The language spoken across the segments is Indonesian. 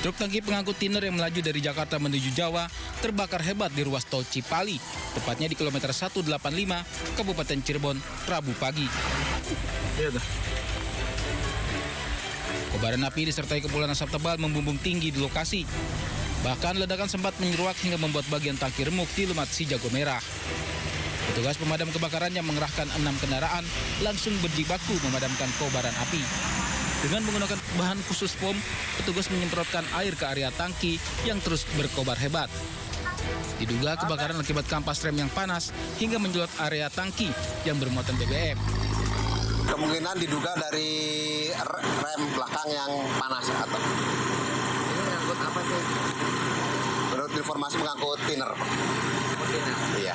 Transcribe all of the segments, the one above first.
Truk tangki pengangkut tiner yang melaju dari Jakarta menuju Jawa terbakar hebat di ruas tol Cipali, tepatnya di kilometer 185, Kabupaten Cirebon, Rabu pagi. Kobaran api disertai kepulan asap tebal membumbung tinggi di lokasi. Bahkan ledakan sempat menyeruak hingga membuat bagian tangki remuk dilumat si jago merah. Petugas pemadam kebakaran yang mengerahkan 6 kendaraan langsung berjibaku memadamkan kobaran api. Dengan menggunakan bahan khusus foam, petugas menyemprotkan air ke area tangki yang terus berkobar hebat. Diduga kebakaran akibat kampas rem yang panas hingga menjelot area tangki yang bermuatan BBM. Kemungkinan diduga dari rem belakang yang panas atau Ini mengangkut apa sih? menurut informasi mengangkut tiner. Tiner. Iya.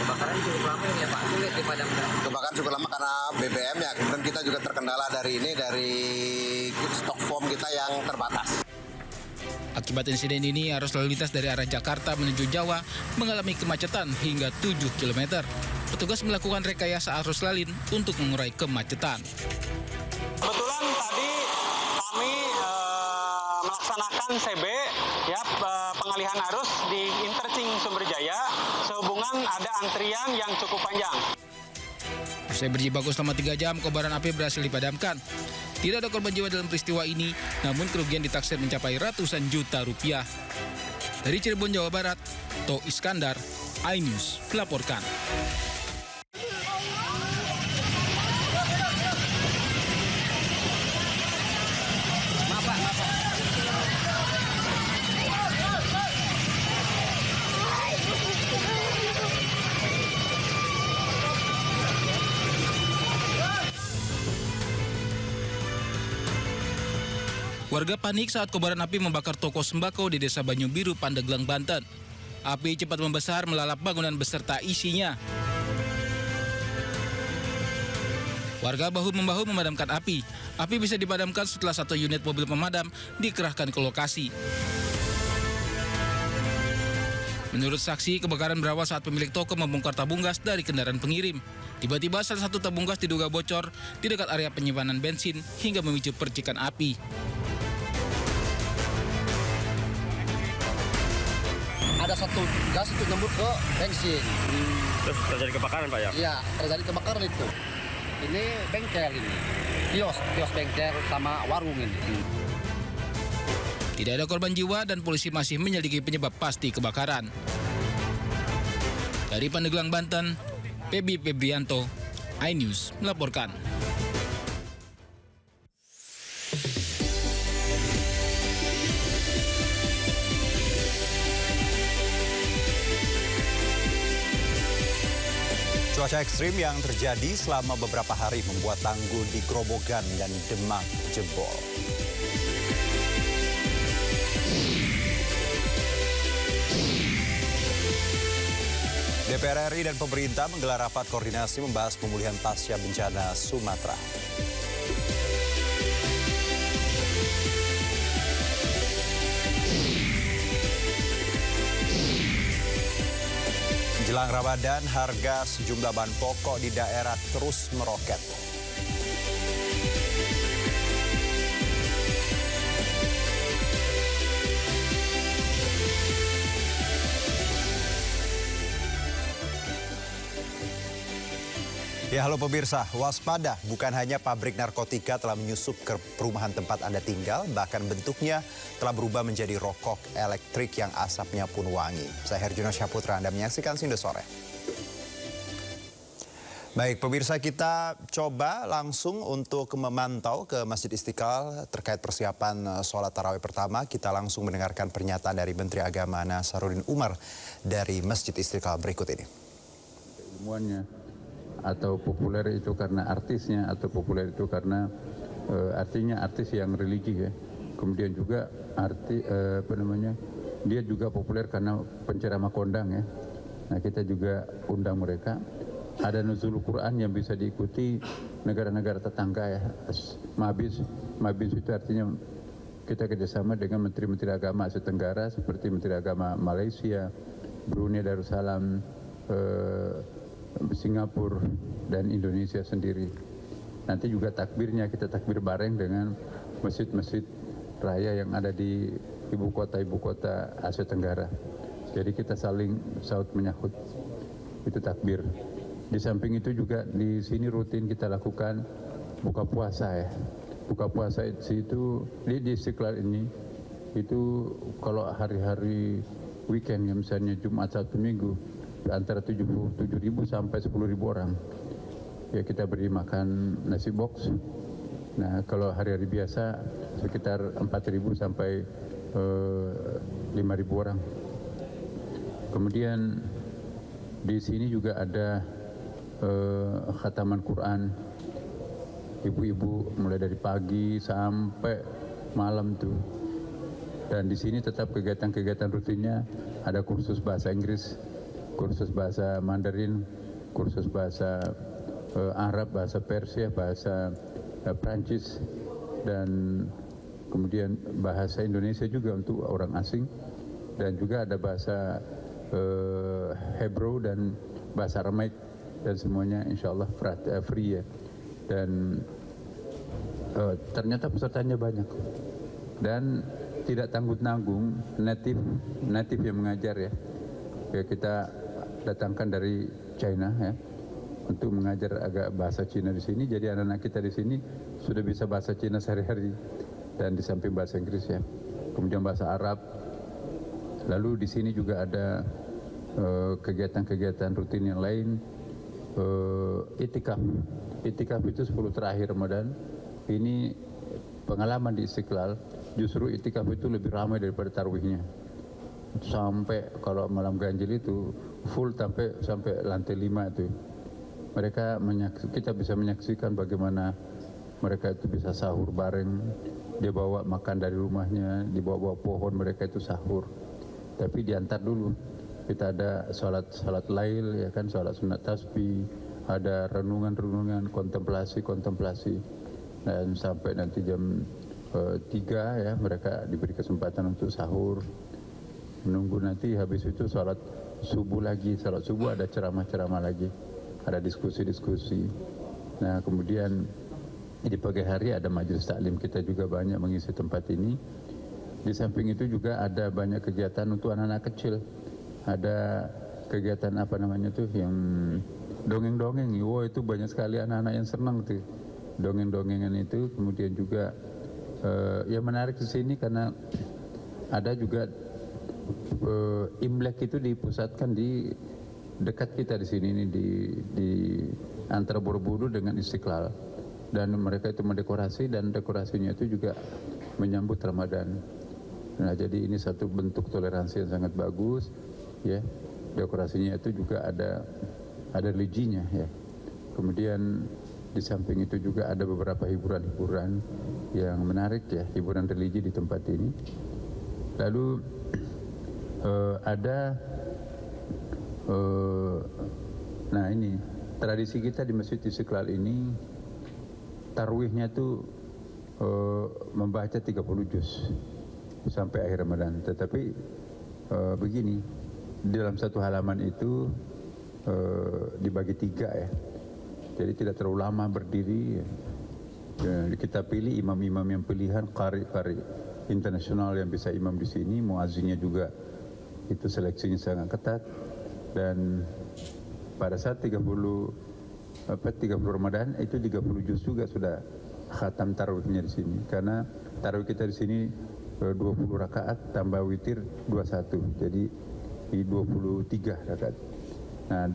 Kebakaran cukup lama ini ya Pak, sulit dipadamkan. Kebakaran cukup lama karena BBM ya, kemudian kita juga terkendala dari stok foam kita yang terbatas. Akibat insiden ini, arus lalu lintas dari arah Jakarta menuju Jawa mengalami kemacetan hingga 7 km. Petugas melakukan rekayasa arus lalin untuk mengurai kemacetan. Kebetulan tadi kami melaksanakan CB ya pengalihan arus di interchange Sumberjaya sehubungan ada antrian yang cukup panjang. Usai berjibaku selama 3 jam, kobaran api berhasil dipadamkan. Tidak ada korban jiwa dalam peristiwa ini, namun kerugian ditaksir mencapai ratusan juta rupiah. Dari Cirebon, Jawa Barat, To Iskandar, iNews melaporkan. Warga panik saat kobaran api membakar toko sembako di Desa Banyu Biru, Pandeglang, Banten. Api cepat membesar melalap bangunan beserta isinya. Warga bahu-membahu memadamkan api. Api bisa dipadamkan setelah 1 unit mobil pemadam dikerahkan ke lokasi. Menurut saksi, kebakaran berawal saat pemilik toko membongkar tabung gas dari kendaraan pengirim. Tiba-tiba salah satu tabung gas diduga bocor di dekat area penyimpanan bensin hingga memicu percikan api. Ada satu gas itu nyembur ke bensin. Terus terjadi kebakaran Pak ya? Iya, terjadi kebakaran itu. Ini bengkel ini. Kios bengkel sama warung ini. Tidak ada korban jiwa dan polisi masih menyelidiki penyebab pasti kebakaran. Dari Pandeglang, Banten, Pebi Febrianto, iNews melaporkan. Cuaca ekstrim yang terjadi selama beberapa hari membuat tanggul di Grobogan dan Demak jebol. DPR RI dan pemerintah menggelar rapat koordinasi membahas pemulihan pasca bencana Sumatera. Jelang Ramadan, harga sejumlah bahan pokok di daerah terus meroket. Ya, halo pemirsa, waspada, bukan hanya pabrik narkotika telah menyusup ke perumahan tempat Anda tinggal, bahkan bentuknya telah berubah menjadi rokok elektrik yang asapnya pun wangi. Saya Herjuno Syaputra, Anda menyaksikan Sindo Sore. Baik, pemirsa, kita coba langsung untuk memantau ke Masjid Istiqlal terkait persiapan sholat tarawih pertama. Kita langsung mendengarkan pernyataan dari Menteri Agama Nasaruddin Umar dari Masjid Istiqlal berikut ini. Ilmuannya atau populer itu karena artisnya, atau populer itu karena artinya artis yang religi ya. Kemudian juga dia juga populer karena penceramah kondang ya. Nah, kita juga undang mereka. Ada nuzul Quran yang bisa diikuti negara-negara tetangga ya. Mabis itu artinya kita kerjasama dengan menteri-menteri agama Asia Tenggara seperti Menteri Agama Malaysia, Brunei Darussalam, Singapura dan Indonesia sendiri. Nanti juga takbirnya kita takbir bareng dengan masjid-masjid raya yang ada di ibu kota Asia Tenggara. Jadi kita saling saut menyahut, itu takbir. Di samping itu juga di sini rutin kita lakukan buka puasa ya. Buka puasa itu di Istiqlal ini itu kalau hari-hari weekend ya, misalnya Jumat Sabtu Minggu antara 77.000 sampai 10.000 orang. Ya kita beri makan nasi box. Nah kalau hari-hari biasa sekitar 4.000 sampai 5.000 orang. Kemudian di sini juga ada khataman Quran. Ibu-ibu mulai dari pagi sampai malam tuh. Dan di sini tetap kegiatan-kegiatan rutinnya ada kursus bahasa Inggris, kursus bahasa Mandarin, kursus bahasa Arab, bahasa Persia, bahasa Prancis, dan kemudian bahasa Indonesia juga untuk orang asing, dan juga ada bahasa Hebrew dan bahasa Aramaik, dan semuanya insya Allah free ya. Dan ternyata pesertanya banyak dan tidak tanggung-tanggung, native yang mengajar ya. Kita datangkan dari China ya untuk mengajar agak bahasa Cina di sini. Jadi anak-anak kita di sini sudah bisa bahasa Cina sehari-hari, dan di samping bahasa Inggris ya, kemudian bahasa Arab. Lalu di sini juga ada kegiatan-kegiatan rutin yang lain. Itikaf itu 10 terakhir Ramadan. Ini pengalaman di Istiqlal, justru itikaf itu lebih ramai daripada tarawihnya. Sampai kalau malam ganjil itu full sampai lantai 5 itu. Kita bisa menyaksikan bagaimana mereka itu bisa sahur bareng. Dia bawa makan dari rumahnya, di bawah pohon mereka itu sahur. Tapi diantar dulu. Kita ada salat lail ya kan, salat sunat tasbih, ada renungan, kontemplasi, dan sampai nanti jam 3 ya mereka diberi kesempatan untuk sahur. Menunggu nanti habis itu salat subuh lagi. Salat subuh ada ceramah lagi, ada diskusi. Nah kemudian di pagi hari ada majelis taklim, kita juga banyak mengisi tempat ini. Di samping itu juga ada banyak kegiatan untuk anak-anak kecil. Ada kegiatan apa namanya tuh yang dongeng-dongeng. Wow, itu banyak sekali anak-anak yang senang tuh dongeng-dongengan itu. Kemudian juga yang menarik di sini karena ada juga Imlek itu dipusatkan di dekat kita di sini ini di antara Borobudur dengan Istiqlal, dan mereka itu mendekorasi, dan dekorasinya itu juga menyambut Ramadan. Nah jadi ini satu bentuk toleransi yang sangat bagus ya. Dekorasinya itu juga ada religinya ya. Kemudian di samping itu juga ada beberapa hiburan-hiburan yang menarik ya, hiburan religi di tempat ini. Lalu nah ini tradisi kita di Masjid Istiqlal ini, tarawihnya itu membaca 30 juz sampai akhir Ramadan. Tetapi begini, dalam satu halaman itu dibagi 3 ya. Jadi tidak terlalu lama berdiri ya. Kita pilih imam-imam yang pilihan, qari internasional yang bisa imam di sini. Muazzinnya juga itu seleksinya sangat ketat. Dan pada saat 30 Ramadan itu 30 juz juga sudah khatam tarawihnya di sini. Karena tarawih kita di sini 20 rakaat tambah witir 21. Jadi di 23 rakaat. Nah,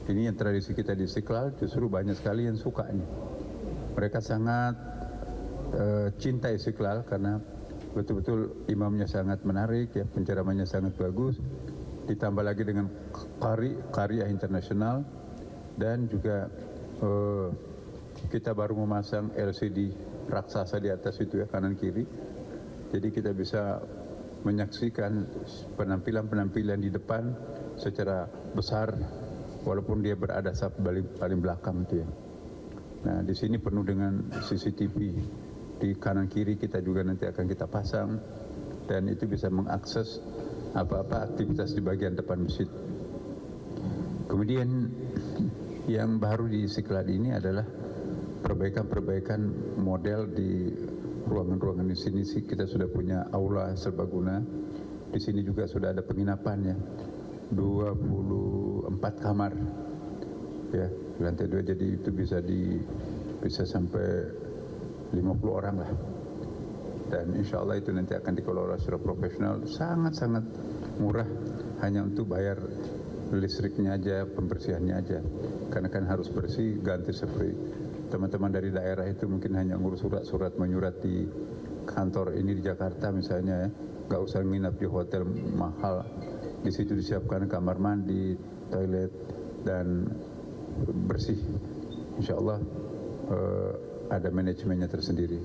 ini yang tradisi kita di Istiqlal, justru banyak sekali yang suka ini. Mereka sangat cinta Istiqlal karena betul-betul imamnya sangat menarik ya, penceramannya sangat bagus. Ditambah lagi dengan karya internasional, dan juga kita baru memasang LCD raksasa di atas itu ya, kanan kiri. Jadi kita bisa menyaksikan penampilan di depan secara besar, walaupun dia berada paling belakang itu ya. Nah di sini penuh dengan CCTV di kanan kiri, kita juga nanti akan kita pasang, dan itu bisa mengakses apa-apa aktivitas di bagian depan masjid. Kemudian yang baru di Istiqlal ini adalah perbaikan model di ruangan-ruangan di sini sih kita sudah punya aula serbaguna. Di sini juga sudah ada penginapan ya, 24 kamar ya, lantai 2, jadi itu bisa sampai 50 orang lah. Dan insya Allah itu nanti akan dikelola secara profesional, sangat-sangat murah, hanya untuk bayar listriknya aja, pembersihannya aja. Karena kan harus bersih, ganti seperti teman-teman dari daerah itu mungkin hanya ngurus surat-surat menyurat di kantor ini di Jakarta misalnya ya, nggak usah nginap di hotel mahal. Di situ disiapkan kamar mandi, toilet, dan bersih. Insya Allah ada manajemennya tersendiri.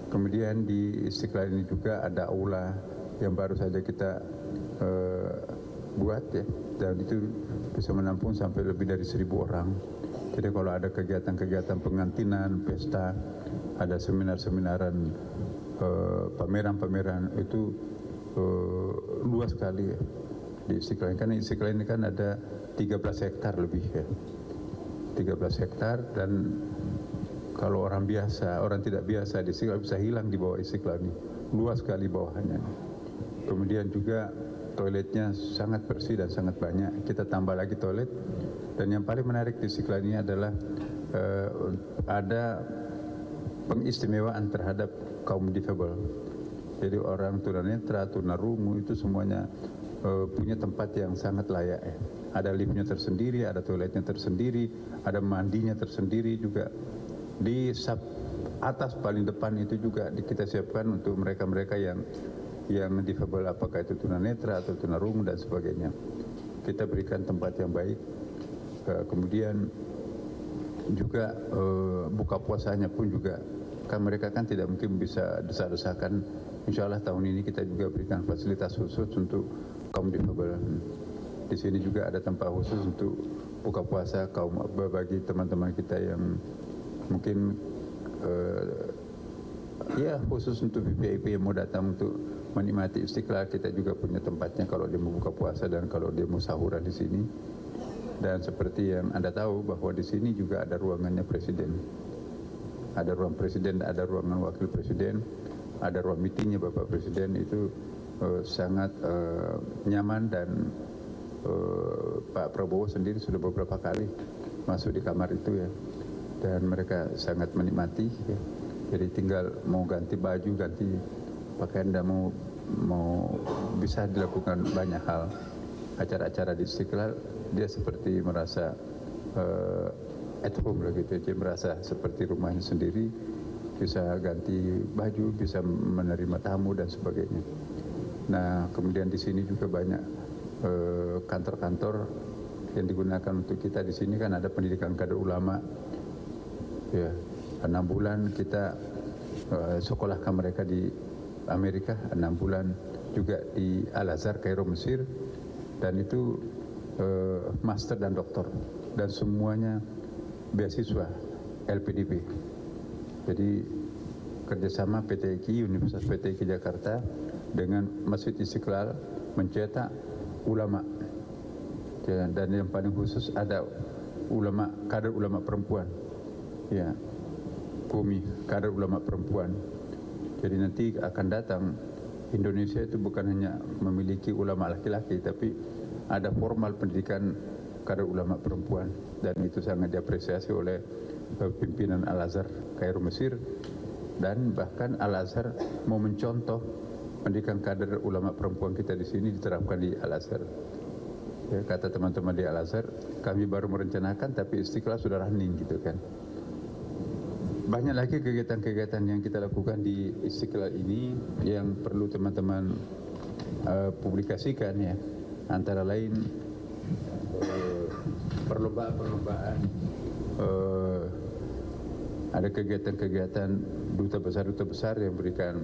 Kemudian di Istiqlal ini juga ada aula yang baru saja kita buat ya, dan itu bisa menampung sampai lebih dari 1.000 orang. Jadi kalau ada kegiatan-kegiatan pengantinan, pesta, ada seminar-seminaran, pameran-pameran, itu luas sekali ya di Istiqlal. Karena Istiqlal ini kan ada 13 hektar lebih ya, 13 hektar, dan kalau orang biasa, orang tidak biasa di Istiqlal bisa hilang di bawah Istiqlal ini. Luas sekali bawahnya. Kemudian juga toiletnya sangat bersih dan sangat banyak. Kita tambah lagi toilet. Dan yang paling menarik di Istiqlal ini adalah ada pengistimewaan terhadap kaum difabel. Jadi orang tunanetra, tunarungu itu semuanya punya tempat yang sangat layak ya. Ada liftnya tersendiri, ada toiletnya tersendiri, ada mandinya tersendiri juga. Di atas paling depan itu juga kita siapkan untuk mereka-mereka yang difabel, apakah itu tunanetra atau tunarungu dan sebagainya. Kita berikan tempat yang baik. Kemudian juga buka puasanya pun juga, kan mereka kan tidak mungkin bisa desak-desakan. Insya Allah tahun ini kita juga berikan fasilitas khusus untuk kaum difabel. Di sini juga ada tempat khusus untuk buka puasa bagi teman-teman kita yang mungkin ya khusus untuk VIP yang mau datang untuk menikmati Istiqlal. Kita juga punya tempatnya kalau dia mau buka puasa dan kalau dia mau sahuran di sini. Dan seperti yang Anda tahu bahwa di sini juga ada ruangannya presiden. Ada ruang presiden, ada ruangan wakil presiden, ada ruang meetingnya Bapak Presiden. Itu sangat nyaman, dan Pak Prabowo sendiri sudah beberapa kali masuk di kamar itu ya. Dan mereka sangat menikmati ya. Jadi tinggal mau ganti baju, ganti pakaian, dan mau bisa dilakukan banyak hal. Acara-acara di Istiqlal dia seperti merasa at home lah gitu. Dia merasa seperti rumahnya sendiri, bisa ganti baju, bisa menerima tamu dan sebagainya. Nah, kemudian di sini juga banyak kantor-kantor yang digunakan untuk kita. Di sini kan ada pendidikan kader ulama. Ya, 6 bulan kita sekolahkan mereka di Amerika, 6 bulan juga di Al-Azhar, Kairo, Mesir, dan itu master dan doktor, dan semuanya beasiswa LPDP. Jadi kerjasama PTIQ, Universitas PTIQ Jakarta dengan Masjid Istiqlal mencetak ulama, dan yang paling khusus ada ulama, kader ulama perempuan. Ya, KUMI, kader ulama perempuan. Jadi nanti akan datang, Indonesia itu bukan hanya memiliki ulama laki-laki, tapi ada formal pendidikan kader ulama perempuan, dan itu sangat diapresiasi oleh pimpinan Al-Azhar Kairo Mesir, dan bahkan Al-Azhar mau mencontoh pendidikan kader ulama perempuan kita di sini diterapkan di Al-Azhar. Ya, kata teman-teman di Al-Azhar, kami baru merencanakan tapi Istiqlal sudah running gitu kan. Banyak lagi kegiatan-kegiatan yang kita lakukan di Istiqlal ini yang perlu teman-teman publikasikan ya. Antara lain perlombaan, ada kegiatan-kegiatan duta besar yang berikan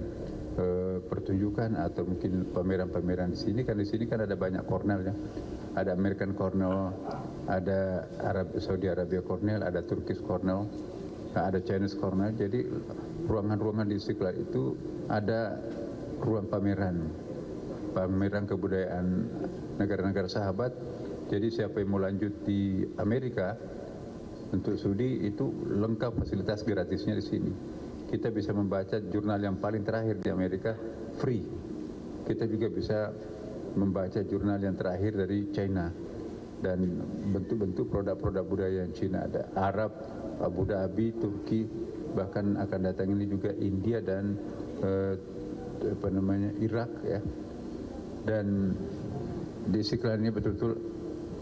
pertunjukan atau mungkin pameran-pameran di sini. Kan di sini kan ada banyak Cornell ya. Ada American Cornell, ada Saudi Arabia Cornell, ada Turkish Cornell, ada Chinese Cornell. Jadi ruangan-ruangan di Istiqlal itu ada ruang pameran kebudayaan negara-negara sahabat. Jadi siapa yang mau lanjut di Amerika untuk studi itu lengkap fasilitas gratisnya di sini. kita bisa membaca jurnal yang paling terakhir di Amerika free. Kita juga bisa membaca jurnal yang terakhir dari China dan bentuk-bentuk produk-produk budaya yang Cina, ada Arab, Abu Dhabi, Turki, bahkan akan datang ini juga India dan Irak ya. Dan di Istiqlal ini betul-betul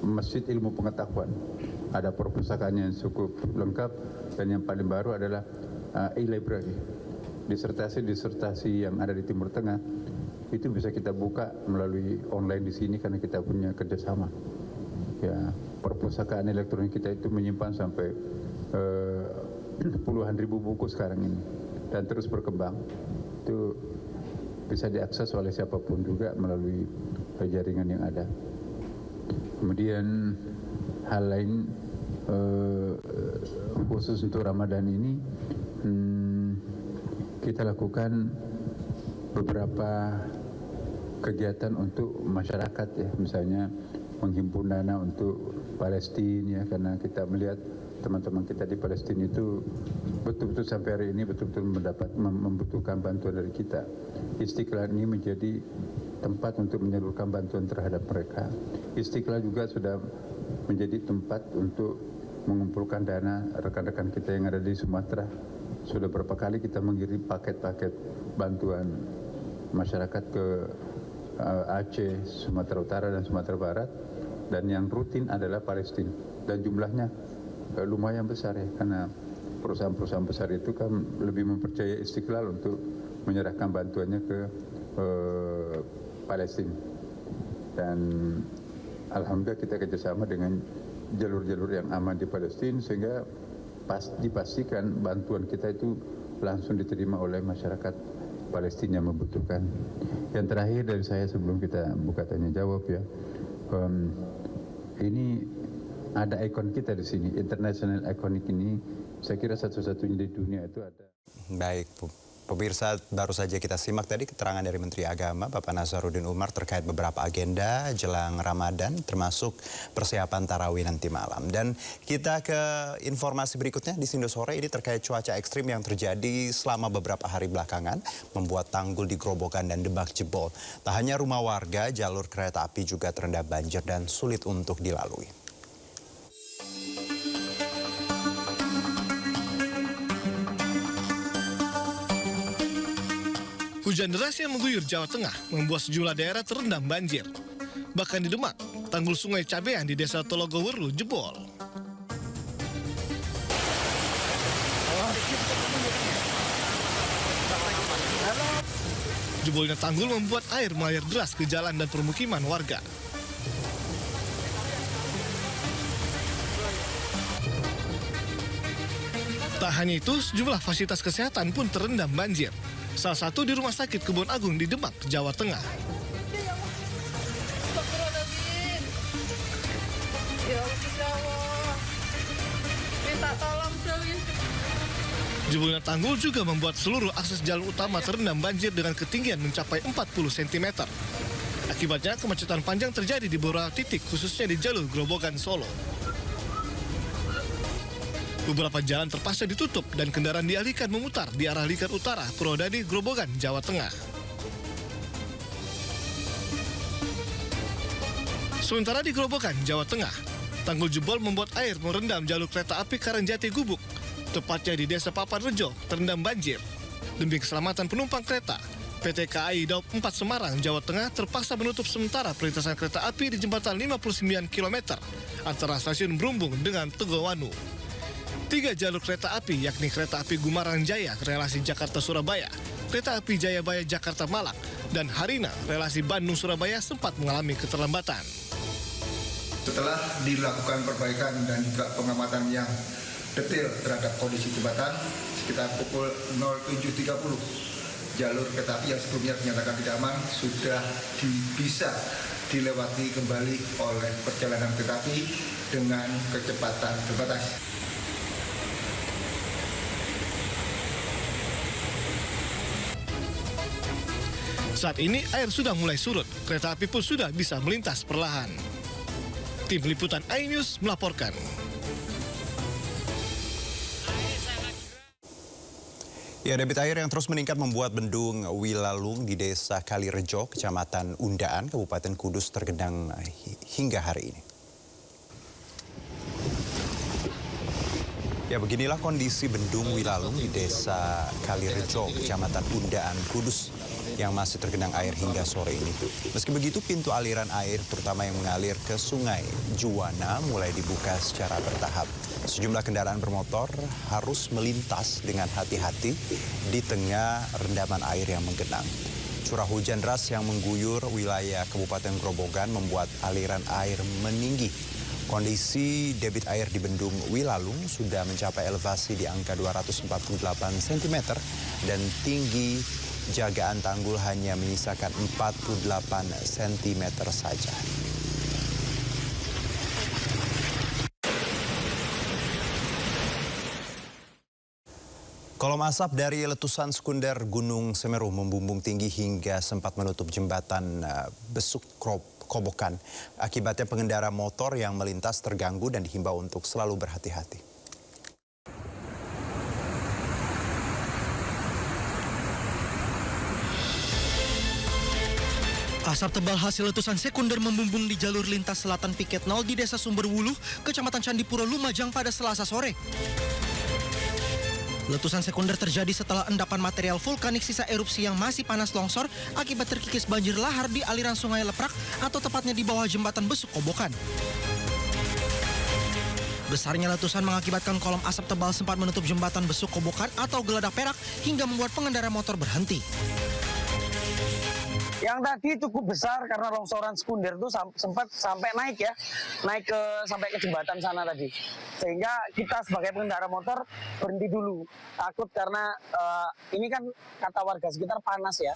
masjid ilmu pengetahuan. Ada perpustakaannya yang cukup lengkap dan yang paling baru adalah e-library. Disertasi yang ada di Timur Tengah itu bisa kita buka melalui online di sini karena kita punya kerjasama. Ya, perpustakaan elektronik kita itu menyimpan sampai puluhan ribu buku sekarang ini dan terus berkembang. Itu bisa diakses oleh siapapun juga melalui jaringan yang ada. Kemudian hal lain khusus untuk Ramadan ini kita lakukan beberapa kegiatan untuk masyarakat ya, misalnya menghimpun dana untuk Palestina ya, karena kita melihat teman-teman kita di Palestina itu betul-betul sampai hari ini betul-betul membutuhkan bantuan dari kita. Istiqlal ini menjadi tempat untuk menyalurkan bantuan terhadap mereka. Istiqlal juga sudah menjadi tempat untuk mengumpulkan dana rekan-rekan kita yang ada di Sumatera. Sudah berapa kali kita mengirim paket-paket bantuan masyarakat ke Aceh, Sumatera Utara dan Sumatera Barat, dan yang rutin adalah Palestina, dan jumlahnya lumayan besar ya, karena perusahaan-perusahaan besar itu kan lebih mempercayai Istiqlal untuk menyerahkan bantuannya ke Palestina. Dan alhamdulillah kita kerjasama dengan jalur-jalur yang aman di Palestina sehingga dipastikan bantuan kita itu langsung diterima oleh masyarakat Palestina yang membutuhkan. Yang terakhir dari saya sebelum kita buka tanya jawab ya, ini ada ikon kita di sini, international iconic ini, saya kira satu-satunya di dunia itu ada. Baik, pemirsa, baru saja kita simak tadi keterangan dari Menteri Agama Bapak Nasaruddin Umar terkait beberapa agenda jelang Ramadan, termasuk persiapan tarawih nanti malam. Dan kita ke informasi berikutnya di Sindo Sore, ini terkait cuaca ekstrim yang terjadi selama beberapa hari belakangan, membuat tanggul di Grobogan dan Demak jebol. Tak hanya rumah warga, jalur kereta api juga terendam banjir dan sulit untuk dilalui. Hujan deras yang mengguyur Jawa Tengah membuat sejumlah daerah terendam banjir. Bahkan di Demak, tanggul Sungai Cabean di Desa Tologowerlu jebol. Jebolnya tanggul membuat air mengalir deras ke jalan dan permukiman warga. Tak hanya itu, sejumlah fasilitas kesehatan pun terendam banjir. Salah satu di Rumah Sakit Kebon Agung di Demak, Jawa Tengah. Jebolnya tanggul juga membuat seluruh akses jalan utama terendam banjir dengan ketinggian mencapai 40 cm. Akibatnya kemacetan panjang terjadi di beberapa titik, khususnya di jalur Grobogan Solo. Beberapa jalan terpaksa ditutup dan kendaraan dialihkan memutar di arah Likat Utara, Purwodadi, Grobogan, Jawa Tengah. Sementara di Grobogan, Jawa Tengah, tanggul jebol membuat air merendam jalur kereta api Karangjati Gubuk, tepatnya di Desa Papanrejo, terendam banjir. Demi keselamatan penumpang kereta, PT KAI Daup 4 Semarang, Jawa Tengah terpaksa menutup sementara perlintasan kereta api di jembatan 59 km antara stasiun Brumbung dengan Tegowanu. 3 jalur kereta api, yakni kereta api Gumarang Jaya relasi Jakarta-Surabaya, kereta api Jayabaya Jakarta-Malang, dan Harina relasi Bandung-Surabaya sempat mengalami keterlambatan. Setelah dilakukan perbaikan dan juga pengamatan yang detail terhadap kondisi jembatan, sekitar pukul 07.30, jalur kereta api yang sebelumnya dinyatakan tidak aman sudah bisa dilewati kembali oleh perjalanan kereta api dengan kecepatan terbatas. Saat ini air sudah mulai surut, kereta api pun sudah bisa melintas perlahan. Tim Liputan iNews melaporkan. Ya, debit air yang terus meningkat membuat bendung Wilalung di Desa Kalirejo, Kecamatan Undaan, Kabupaten Kudus tergenang hingga hari ini. Ya, beginilah kondisi bendung Wilalung di Desa Kalirejo, Kecamatan Undaan, Kudus yang masih tergenang air hingga sore ini. Meski begitu, pintu aliran air terutama yang mengalir ke Sungai Juwana mulai dibuka secara bertahap. Sejumlah kendaraan bermotor harus melintas dengan hati-hati di tengah rendaman air yang menggenang. Curah hujan deras yang mengguyur wilayah Kabupaten Grobogan membuat aliran air meninggi. Kondisi debit air di bendung Wilalung sudah mencapai elevasi di angka 248 cm dan tinggi jagaan tanggul hanya menyisakan 48 cm saja. Kolom asap dari letusan sekunder Gunung Semeru membumbung tinggi hingga sempat menutup jembatan Besuk Kobokan. Akibatnya pengendara motor yang melintas terganggu dan dihimbau untuk selalu berhati-hati. Asap tebal hasil letusan sekunder membumbung di jalur lintas selatan Piket 0 di Desa Sumberwuluh, Kecamatan Candipuro, Lumajang pada Selasa sore. Letusan sekunder terjadi setelah endapan material vulkanik sisa erupsi yang masih panas longsor akibat terkikis banjir lahar di aliran Sungai Leprak atau tepatnya di bawah jembatan Besuk Kobokan. Besarnya letusan mengakibatkan kolom asap tebal sempat menutup jembatan Besuk Kobokan atau Geladak Perak hingga membuat pengendara motor berhenti. Yang tadi cukup besar karena longsoran sekunder itu sempat sampai naik sampai ke jembatan sana tadi. Sehingga kita sebagai pengendara motor berhenti dulu. Takut karena ini kan kata warga sekitar panas ya.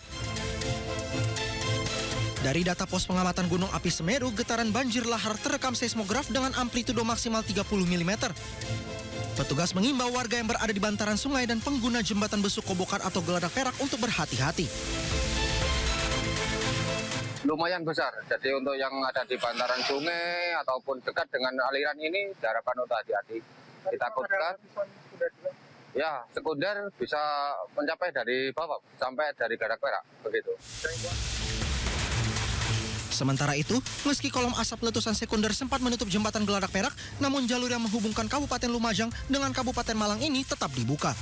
Dari data pos pengamatan Gunung Api Semeru, getaran banjir lahar terekam seismograf dengan amplitudo maksimal 30 mm. Petugas mengimbau warga yang berada di bantaran sungai dan pengguna jembatan Besuk Kobokan atau Geladak Perak untuk berhati-hati. Lumayan besar, jadi untuk yang ada di bantaran sungai ataupun dekat dengan aliran ini diharapkan untuk hati-hati. Ditakutkan, ya sekunder bisa mencapai dari bawah sampai dari Geladak Perak, begitu. Sementara itu, meski kolom asap letusan sekunder sempat menutup jembatan Geladak Perak, namun jalur yang menghubungkan Kabupaten Lumajang dengan Kabupaten Malang ini tetap dibuka.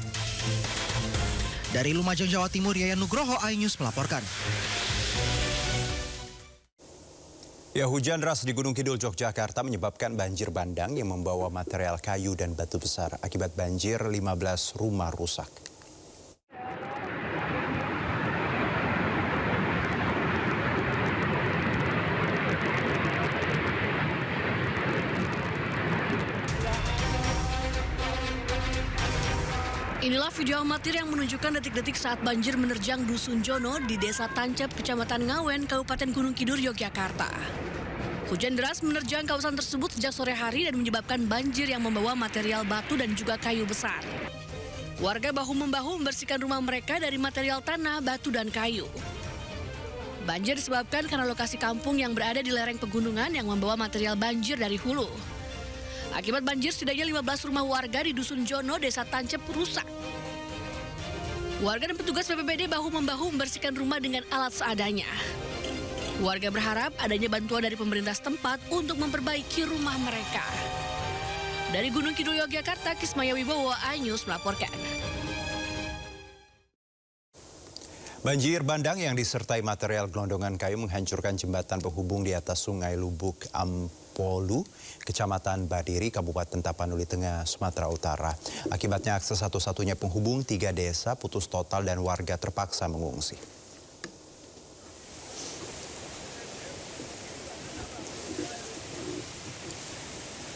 Dari Lumajang, Jawa Timur, Yayan Nugroho, iNews melaporkan. Ya, hujan deras di Gunung Kidul, Yogyakarta menyebabkan banjir bandang yang membawa material kayu dan batu besar. Akibat banjir, 15 rumah rusak. Inilah video amatir yang menunjukkan detik-detik saat banjir menerjang Dusun Jono di Desa Tancep, Kecamatan Ngawen, Kabupaten Gunung Kidul, Yogyakarta. Hujan deras menerjang kawasan tersebut sejak sore hari dan menyebabkan banjir yang membawa material batu dan juga kayu besar. Warga bahu-membahu membersihkan rumah mereka dari material tanah, batu, dan kayu. Banjir disebabkan karena lokasi kampung yang berada di lereng pegunungan yang membawa material banjir dari hulu. Akibat banjir, setidaknya 15 rumah warga di Dusun Jono, Desa Tancep rusak. Warga dan petugas BPBD bahu-membahu membersihkan rumah dengan alat seadanya. Warga berharap adanya bantuan dari pemerintah setempat untuk memperbaiki rumah mereka. Dari Gunung Kidul, Yogyakarta, Kismaya Wibowo, iNews melaporkan. Banjir bandang yang disertai material gelondongan kayu menghancurkan jembatan penghubung di atas Sungai Lubuk Ampolu, Kecamatan Badiri, Kabupaten Tapanuli Tengah, Sumatera Utara. Akibatnya akses satu-satunya penghubung 3 desa putus total dan warga terpaksa mengungsi.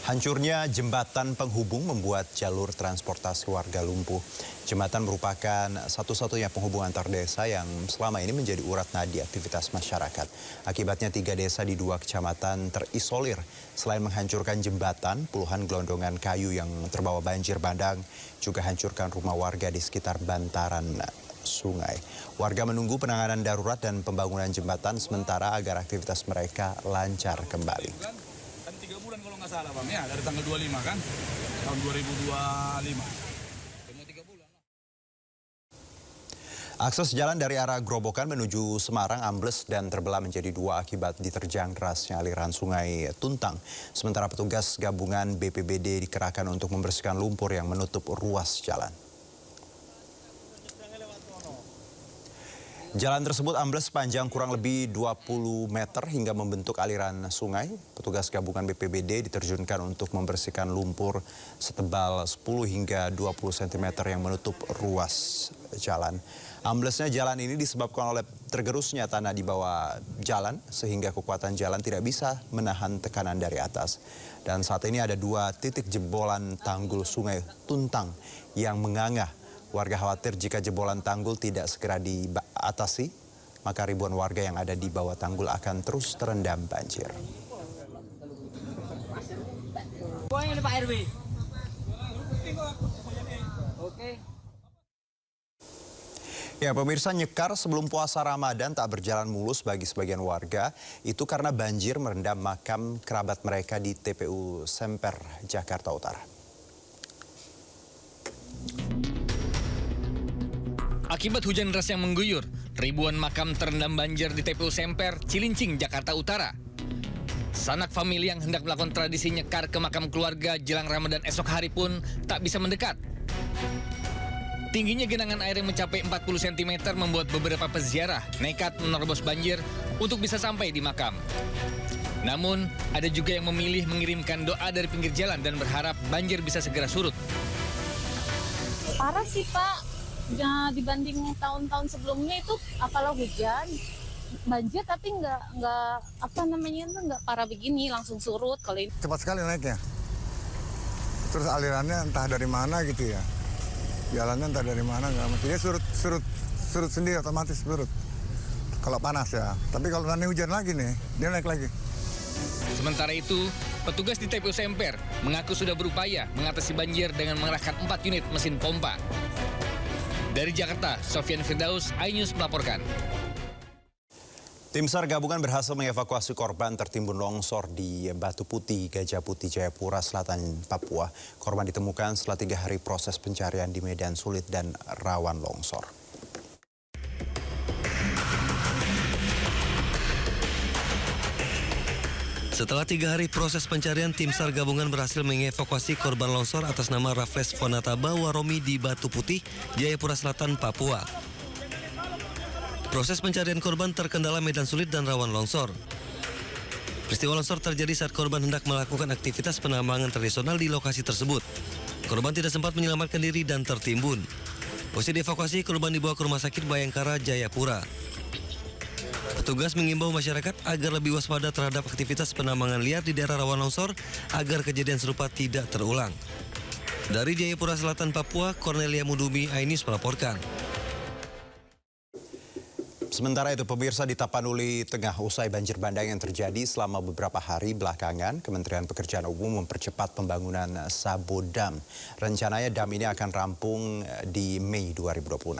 Hancurnya jembatan penghubung membuat jalur transportasi warga lumpuh. Jembatan merupakan satu-satunya penghubung antar desa yang selama ini menjadi urat nadi aktivitas masyarakat. Akibatnya 3 desa di 2 kecamatan terisolir. Selain menghancurkan jembatan, puluhan gelondongan kayu yang terbawa banjir bandang juga hancurkan rumah warga di sekitar bantaran sungai. Warga menunggu penanganan darurat dan pembangunan jembatan sementara agar aktivitas mereka lancar kembali. 3 bulan kalau nggak salah Bang, ya dari tanggal 25 kan, tahun 2025. Akses jalan dari arah Grobogan menuju Semarang ambles dan terbelah menjadi dua akibat diterjang derasnya aliran sungai Tuntang. Sementara petugas gabungan BPBD dikerahkan untuk membersihkan lumpur yang menutup ruas jalan. Jalan tersebut ambles sepanjang kurang lebih 20 meter hingga membentuk aliran sungai. Petugas gabungan BPBD diterjunkan untuk membersihkan lumpur setebal 10 hingga 20 cm yang menutup ruas jalan. Amblesnya jalan ini disebabkan oleh tergerusnya tanah di bawah jalan sehingga kekuatan jalan tidak bisa menahan tekanan dari atas. Dan saat ini ada 2 titik jebolan tanggul sungai Tuntang yang menganga. Warga khawatir jika jebolan tanggul tidak segera diatasi, maka ribuan warga yang ada di bawah tanggul akan terus terendam banjir. Ya, pemirsa, nyekar sebelum puasa Ramadan tak berjalan mulus bagi sebagian warga. Itu karena banjir merendam makam kerabat mereka di TPU Semper, Jakarta Utara. Akibat hujan deras yang mengguyur, ribuan makam terendam banjir di TPU Semper, Cilincing, Jakarta Utara. Sanak famili yang hendak melakukan tradisi nyekar ke makam keluarga jelang Ramadan esok hari pun tak bisa mendekat. Tingginya genangan air yang mencapai 40 cm membuat beberapa peziarah nekat menerobos banjir untuk bisa sampai di makam. Namun, ada juga yang memilih mengirimkan doa dari pinggir jalan dan berharap banjir bisa segera surut. Parah sih, Pak. Ya, dibanding tahun-tahun sebelumnya itu apalah hujan, banjir tapi nggak parah begini, langsung surut. Kalau ini cepat sekali naiknya. Terus alirannya entah dari mana gitu ya. Jalannya entah dari mana, nggak mesti. Dia surut sendiri, otomatis surut. Kalau panas ya. Tapi kalau nanti hujan lagi nih, dia naik lagi. Sementara itu, petugas di TPU Semper mengaku sudah berupaya mengatasi banjir dengan mengerahkan 4 unit mesin pompa. Dari Jakarta, Sofyan Firdaus, iNews melaporkan. Tim SAR gabungan berhasil mengevakuasi korban tertimbun longsor di Batu Putih, Gajah Putih, Jayapura Selatan, Papua. Korban ditemukan setelah 3 hari proses pencarian di medan sulit dan rawan longsor. Setelah 3 hari proses pencarian, tim SAR gabungan berhasil mengevakuasi korban longsor atas nama Raffles Fonata Bawaromi di Batu Putih, Jayapura Selatan, Papua. Proses pencarian korban terkendala medan sulit dan rawan longsor. Peristiwa longsor terjadi saat korban hendak melakukan aktivitas penambangan tradisional di lokasi tersebut. Korban tidak sempat menyelamatkan diri dan tertimbun. Usai dievakuasi, korban dibawa ke Rumah Sakit Bayangkara, Jayapura. Petugas mengimbau masyarakat agar lebih waspada terhadap aktivitas penambangan liar di daerah rawan longsor agar kejadian serupa tidak terulang. Dari Jayapura Selatan, Papua, Cornelia Mudumi, iNews melaporkan. Sementara itu, pemirsa, di Tapanuli Tengah, usai banjir bandang yang terjadi selama beberapa hari belakangan, Kementerian Pekerjaan Umum mempercepat pembangunan Sabodam. Rencananya dam ini akan rampung di Mei 2026.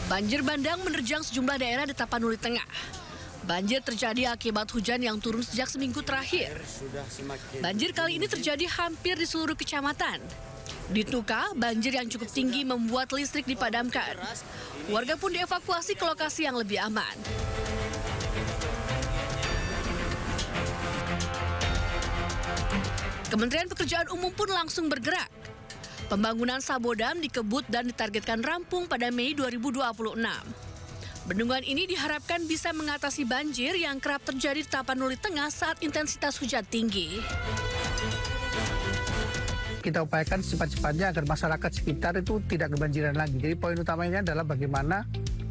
Banjir bandang menerjang sejumlah daerah di Tapanuli Tengah. Banjir terjadi akibat hujan yang turun sejak seminggu terakhir. Banjir kali ini terjadi hampir di seluruh kecamatan. Di Tuka, banjir yang cukup tinggi membuat listrik dipadamkan. Warga pun dievakuasi ke lokasi yang lebih aman. Kementerian Pekerjaan Umum pun langsung bergerak. Pembangunan Sabodam dikebut dan ditargetkan rampung pada Mei 2026. Bendungan ini diharapkan bisa mengatasi banjir yang kerap terjadi di Tapanuli Tengah saat intensitas hujan tinggi. Kita upayakan secepat-cepatnya agar masyarakat sekitar itu tidak kebanjiran lagi. Jadi poin utamanya adalah bagaimana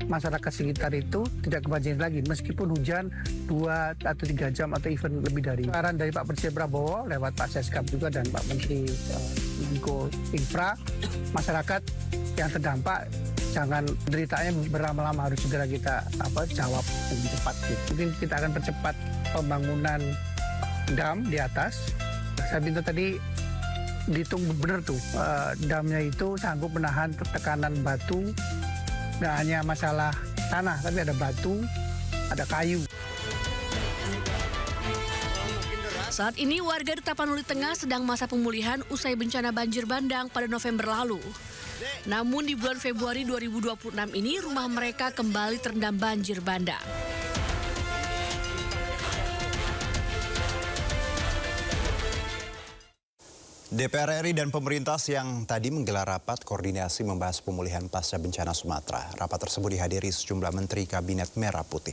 masyarakat sekitar itu tidak kebanjiran lagi. Meskipun hujan 2 atau 3 jam atau even lebih dari. Saran dari Pak Presiden Prabowo lewat Pak Seskap juga dan Pak Menteri Menko Infra, masyarakat yang terdampak jangan deritaannya berlama-lama, harus segera kita jawab lebih cepat. Mungkin kita akan percepat pembangunan dam di atas. Saya minta tadi dihitung benar tuh, damnya itu sanggup menahan tekanan batu. Nggak hanya masalah tanah, tapi ada batu, ada kayu. Saat ini warga di Tapanuli Tengah sedang masa pemulihan usai bencana banjir bandang pada November lalu. Namun di bulan Februari 2026 ini rumah mereka kembali terendam banjir bandang. DPR RI dan pemerintah siang tadi menggelar rapat koordinasi membahas pemulihan pasca bencana Sumatera. Rapat tersebut dihadiri sejumlah menteri Kabinet Merah Putih.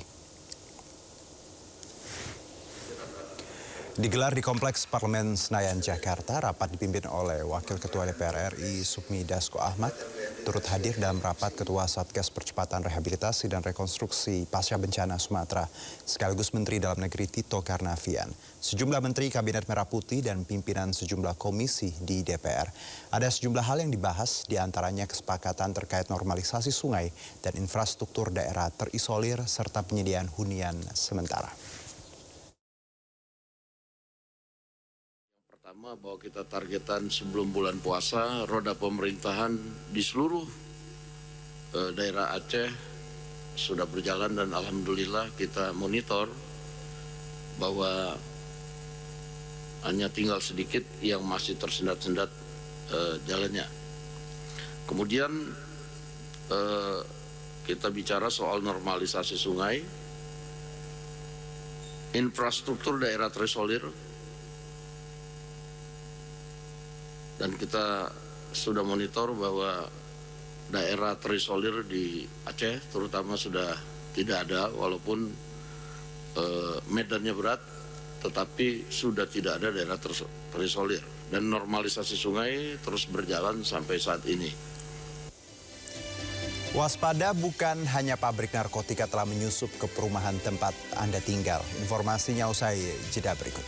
Digelar di Kompleks Parlemen Senayan, Jakarta, rapat dipimpin oleh Wakil Ketua DPR RI Sukmi Dasko Ahmad. Turut hadir dalam rapat Ketua Satgas Percepatan Rehabilitasi dan Rekonstruksi Pasca Bencana Sumatera, sekaligus Menteri Dalam Negeri Tito Karnavian, sejumlah Menteri Kabinet Merah Putih dan pimpinan sejumlah komisi di DPR. Ada sejumlah hal yang dibahas, diantaranya kesepakatan terkait normalisasi sungai dan infrastruktur daerah terisolir serta penyediaan hunian sementara. Pertama, bahwa kita targetan sebelum bulan puasa roda pemerintahan di seluruh daerah Aceh sudah berjalan, dan alhamdulillah kita monitor bahwa hanya tinggal sedikit yang masih tersendat-sendat jalannya. Kemudian kita bicara soal normalisasi sungai, infrastruktur daerah terisolir, dan kita sudah monitor bahwa daerah terisolir di Aceh terutama sudah tidak ada, walaupun medannya berat, tetapi sudah tidak ada daerah terisolir. Dan normalisasi sungai terus berjalan sampai saat ini. Waspada, bukan hanya pabrik narkotika telah menyusup ke perumahan tempat Anda tinggal. Informasinya usai jeda berikut.